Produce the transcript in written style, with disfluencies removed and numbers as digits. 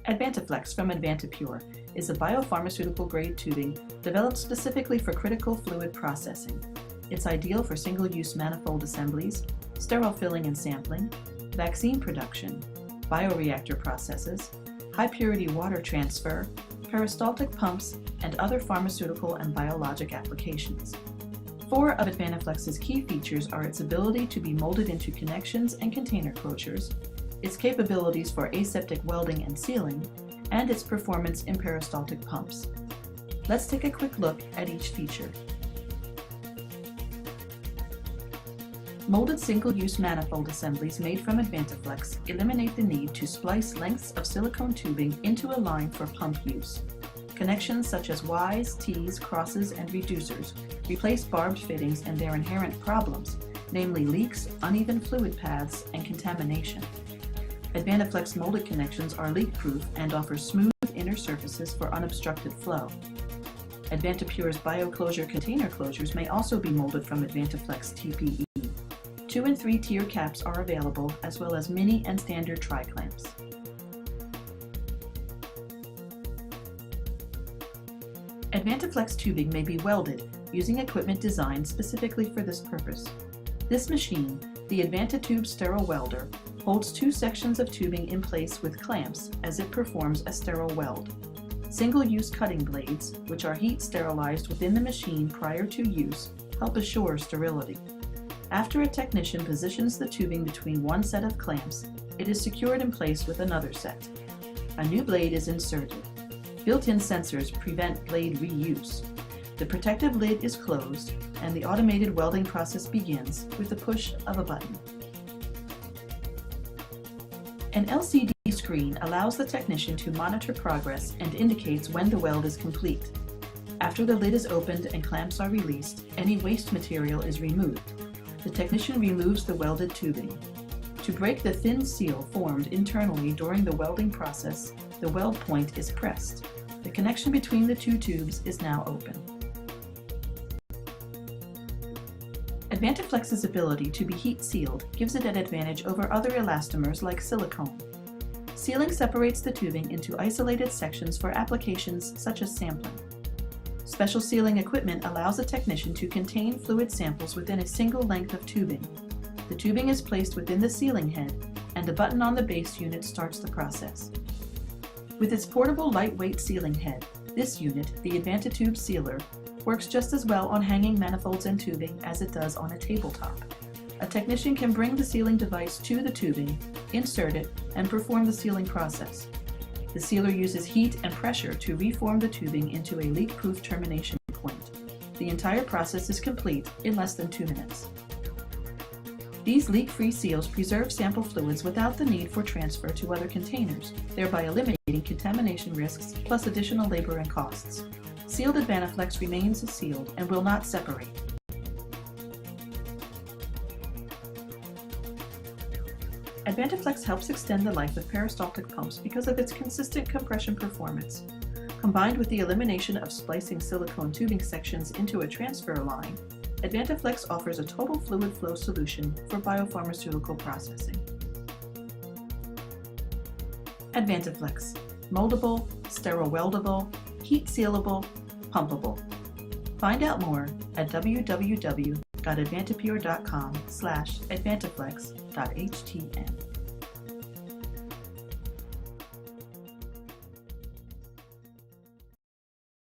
AdvantaFlex from AdvantaPure is a biopharmaceutical grade tubing developed specifically for critical fluid processing. It's ideal for single-use manifold assemblies, sterile filling and sampling, vaccine production, bioreactor processes, high-purity water transfer, peristaltic pumps, and other pharmaceutical and biologic applications. 4 of AdvantaFlex's key features are its ability to be molded into connections and container closures, its capabilities for aseptic welding and sealing, and its performance in peristaltic pumps. Let's take a quick look at each feature. Molded single-use manifold assemblies made from AdvantaFlex eliminate the need to splice lengths of silicone tubing into a line for pump use. Connections such as Ys, Ts, crosses, and reducers replace barbed fittings and their inherent problems, namely leaks, uneven fluid paths, and contamination. AdvantaFlex molded connections are leak-proof and offer smooth inner surfaces for unobstructed flow. AdvantaPure's BioClosure container closures may also be molded from AdvantaFlex TPE. 2 and 3 tier caps are available, as well as mini and standard tri-clamps. AdvantaFlex tubing may be welded using equipment designed specifically for this purpose. This machine, the AdvantaTube Sterile Welder, holds 2 sections of tubing in place with clamps as it performs a sterile weld. Single-use cutting blades, which are heat sterilized within the machine prior to use, help assure sterility. After a technician positions the tubing between one set of clamps, it is secured in place with another set. A new blade is inserted. Built-in sensors prevent blade reuse. The protective lid is closed, and the automated welding process begins with the push of a button. An LCD screen allows the technician to monitor progress and indicates when the weld is complete. After the lid is opened and clamps are released, any waste material is removed. The technician removes the welded tubing. To break the thin seal formed internally during the welding process, the weld point is pressed. The connection between the 2 tubes is now open. AdvantaFlex's ability to be heat sealed gives it an advantage over other elastomers like silicone. Sealing separates the tubing into isolated sections for applications such as sampling. Special sealing equipment allows a technician to contain fluid samples within a single length of tubing. The tubing is placed within the sealing head, and a button on the base unit starts the process. With its portable lightweight sealing head, this unit, the AdvantaTube Sealer, works just as well on hanging manifolds and tubing as it does on a tabletop. A technician can bring the sealing device to the tubing, insert it, and perform the sealing process. The sealer uses heat and pressure to reform the tubing into a leak-proof termination point. The entire process is complete in less than 2 minutes. These leak-free seals preserve sample fluids without the need for transfer to other containers, thereby eliminating contamination risks plus additional labor and costs. Sealed AdvantaFlex remains sealed and will not separate. AdvantaFlex helps extend the life of peristaltic pumps because of its consistent compression performance. Combined with the elimination of splicing silicone tubing sections into a transfer line, AdvantaFlex offers a total fluid flow solution for biopharmaceutical processing. AdvantaFlex: moldable, sterile weldable, heat sealable, pumpable. Find out more at www.advantapure.com/advantaflex.htm.